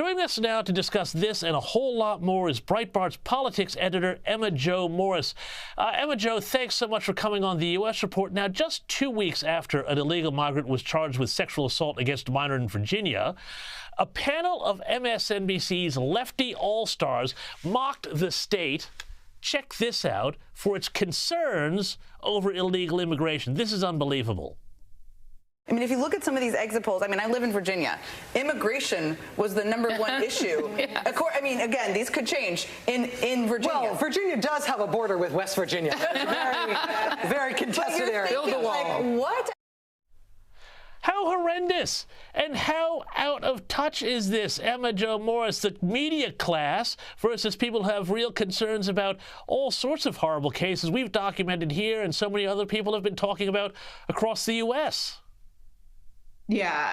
Joining us now to discuss this and a whole lot more is Breitbart's politics editor, Emma Jo Morris. Emma Jo, thanks so much for coming on the U.S. Report. Now, just 2 weeks after an illegal migrant was charged with sexual assault against a minor in Virginia, a panel of MSNBC's lefty all-stars mocked the state, check this out, for its concerns over illegal immigration. This is unbelievable. I mean, if you look at some of these exit polls, I mean, I live in Virginia. Immigration was the #1 issue. Yes. I mean, again, these could change in Virginia. Well, Virginia does have a border with West Virginia. Very, very contested area. Build the wall. Like, what? How horrendous and how out of touch is this, Emma Jo Morris? The media class versus people who have real concerns about all sorts of horrible cases we've documented here and so many other people have been talking about across the U.S. Yeah.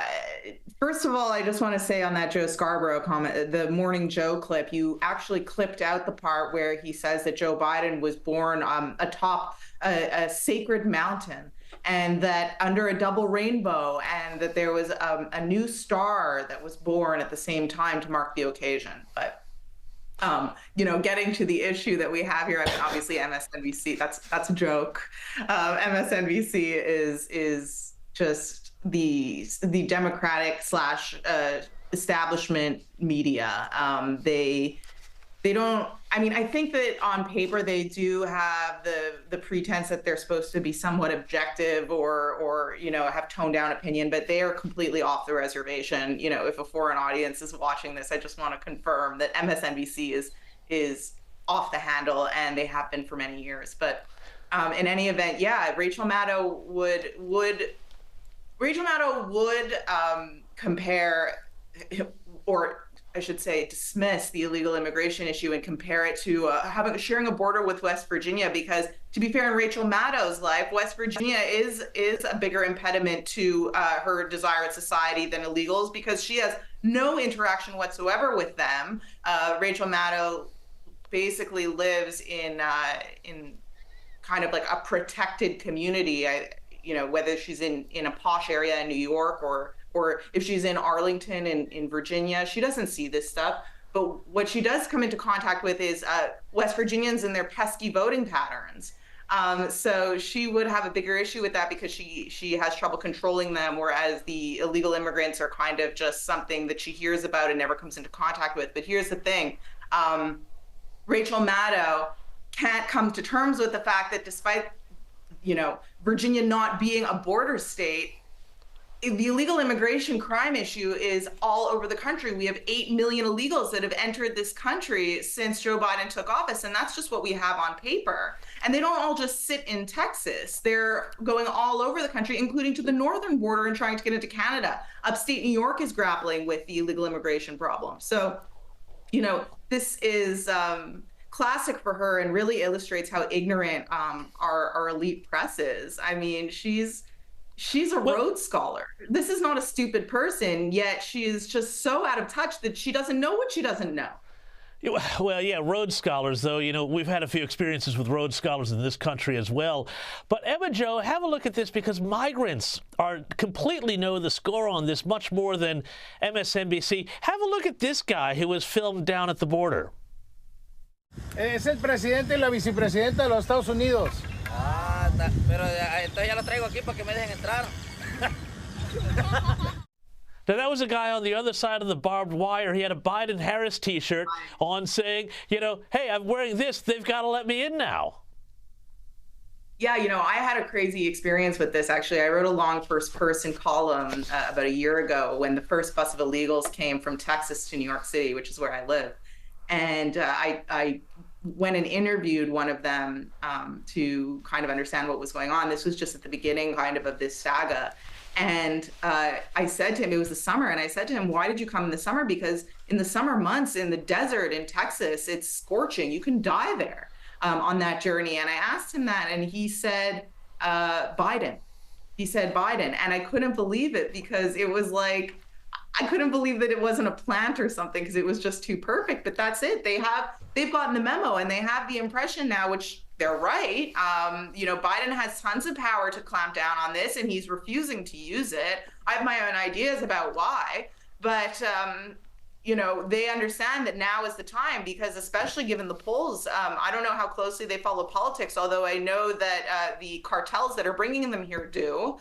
First of all, I just want to say on that Joe Scarborough comment, the Morning Joe clip, you actually clipped out the part where he says that Joe Biden was born atop a sacred mountain and that under a double rainbow, and that there was a new star that was born at the same time to mark the occasion. But you know, getting to the issue that we have here, I mean, obviously MSNBC, that's a joke. MSNBC is just the Democratic / establishment media. They don't, I mean, I think that on paper they do have the pretense that they're supposed to be somewhat objective or you know, have toned down opinion, but they are completely off the reservation. You know, if a foreign audience is watching this, I just want to confirm that MSNBC is off the handle, and they have been for many years. But in any event, yeah, Rachel Maddow would compare, or I should say dismiss, the illegal immigration issue and compare it to sharing a border with West Virginia, because to be fair, in Rachel Maddow's life, West Virginia is a bigger impediment to her desired society than illegals, because she has no interaction whatsoever with them. Rachel Maddow basically lives in kind of like a protected community. You know, whether she's in a posh area in New York or if she's in Arlington in Virginia, she doesn't see this stuff. But what she does come into contact with is West Virginians and their pesky voting patterns. So she would have a bigger issue with that, because she has trouble controlling them, whereas the illegal immigrants are kind of just something that she hears about and never comes into contact with. But here's the thing. Rachel Maddow can't come to terms with the fact that despite, you know, Virginia not being a border state, the illegal immigration crime issue is all over the country. We have 8 million illegals that have entered this country since Joe Biden took office, and that's just what we have on paper. And they don't all just sit in Texas. They're going all over the country, including to the northern border and trying to get into Canada. Upstate New York is grappling with the illegal immigration problem. So, you know, this is classic for her and really illustrates how ignorant our elite press is. I mean, she's a Rhodes Scholar. This is not a stupid person, yet she is just so out of touch that she doesn't know what she doesn't know. Well, yeah, Rhodes Scholars, though, you know, we've had a few experiences with Rhodes Scholars in this country as well. But Emma Jo, have a look at this, because migrants completely know the score on this much more than MSNBC. Have a look at this guy who was filmed down at the border. Es el presidente y la vicepresidenta de los Estados Unidos. Ah, pero entonces ya lo traigo aquí para que me dejen entrar. Now, that was a guy on the other side of the barbed wire. He had a Biden-Harris T-shirt on saying, you know, hey, I'm wearing this. They've got to let me in now. Yeah, you know, I had a crazy experience with this, actually. I wrote a long first-person column about a year ago when the first bus of illegals came from Texas to New York City, which is where I live. And I went and interviewed one of them to kind of understand what was going on. This was just at the beginning kind of this saga. And I said to him, it was the summer, and I said to him, why did you come in the summer? Because in the summer months in the desert in Texas, it's scorching. You can die there on that journey. And I asked him that, and he said, Biden. He said Biden. And I couldn't believe it, because it was like, I couldn't believe that it wasn't a plant or something, because it was just too perfect. But that's it. They've gotten the memo, and they have the impression now, which they're right. You know, Biden has tons of power to clamp down on this, and he's refusing to use it. I have my own ideas about why, but they understand that now is the time, because especially given the polls, I don't know how closely they follow politics, although I know that the cartels that are bringing them here do.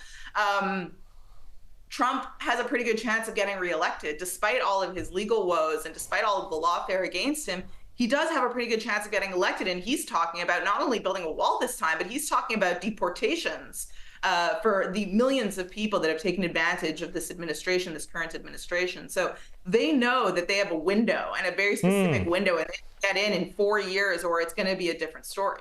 Trump has a pretty good chance of getting reelected, despite all of his legal woes and despite all of the lawfare against him. He does have a pretty good chance of getting elected, and he's talking about not only building a wall this time, but he's talking about deportations for the millions of people that have taken advantage of this administration, this current administration. So they know that they have a window, and a very specific window, and they get in 4 years, or it's going to be a different story.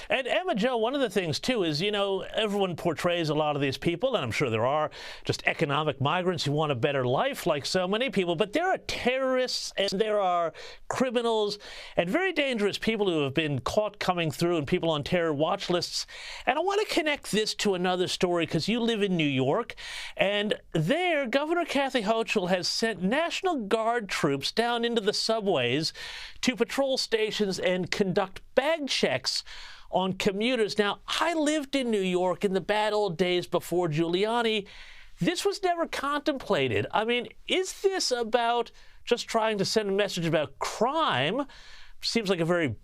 And Emma Jo, one of the things, too, is, everyone portrays a lot of these people, and I'm sure there are just economic migrants who want a better life, like so many people, but there are terrorists and there are criminals and very dangerous people who have been caught coming through, and people on terror watch lists. And I want to connect this to another story, because you live in New York, and there, Governor Kathy Hochul has sent National Guard troops down into the subways to patrol stations and conduct bag checks on commuters. Now, I lived in New York in the bad old days before Giuliani. This was never contemplated. I mean, is this about just trying to send a message about crime? Seems like a very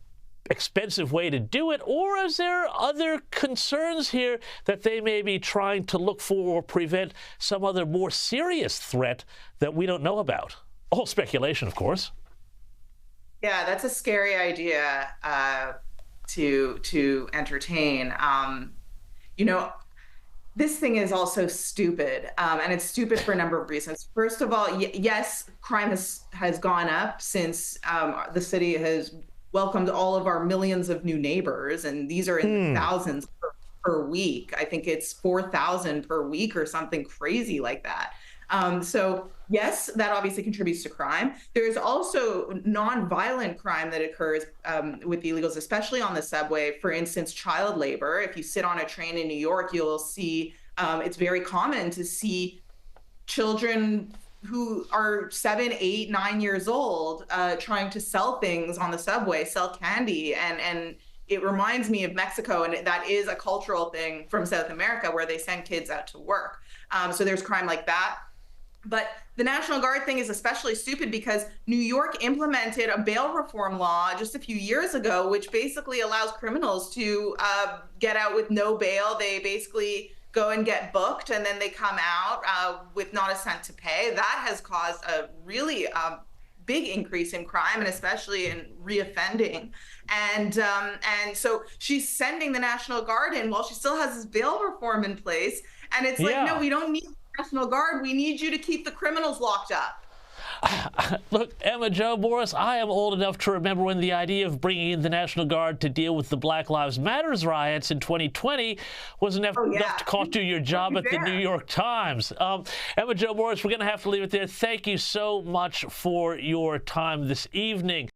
expensive way to do it. Or is there other concerns here that they may be trying to look for or prevent some other more serious threat that we don't know about? All speculation, of course. Yeah, that's a scary idea to entertain. This thing is also stupid, and it's stupid for a number of reasons. First of all, yes, crime has gone up since the city has welcomed all of our millions of new neighbors, and these are in the thousands per week. I think it's 4,000 per week or something crazy like that. So yes, that obviously contributes to crime. There's also nonviolent crime that occurs with the illegals, especially on the subway. For instance, child labor. If you sit on a train in New York, you'll see it's very common to see children who are 7, 8, 9 years old trying to sell things on the subway, sell candy. And it reminds me of Mexico, and that is a cultural thing from South America where they send kids out to work. So there's crime like that. But the National Guard thing is especially stupid because New York implemented a bail reform law just a few years ago, which basically allows criminals to get out with no bail. They basically go and get booked, and then they come out with not a cent to pay. That has caused a really big increase in crime, and especially in reoffending. And so she's sending the National Guard in while she still has this bail reform in place. And it's like, no, we don't need National Guard. We need you to keep the criminals locked up. Look, Emma Jo Morris, I am old enough to remember when the idea of bringing in the National Guard to deal with the Black Lives Matter riots in 2020 was enough to cost you your job at the New York Times. Emma Jo Morris, we're going to have to leave it there. Thank you so much for your time this evening.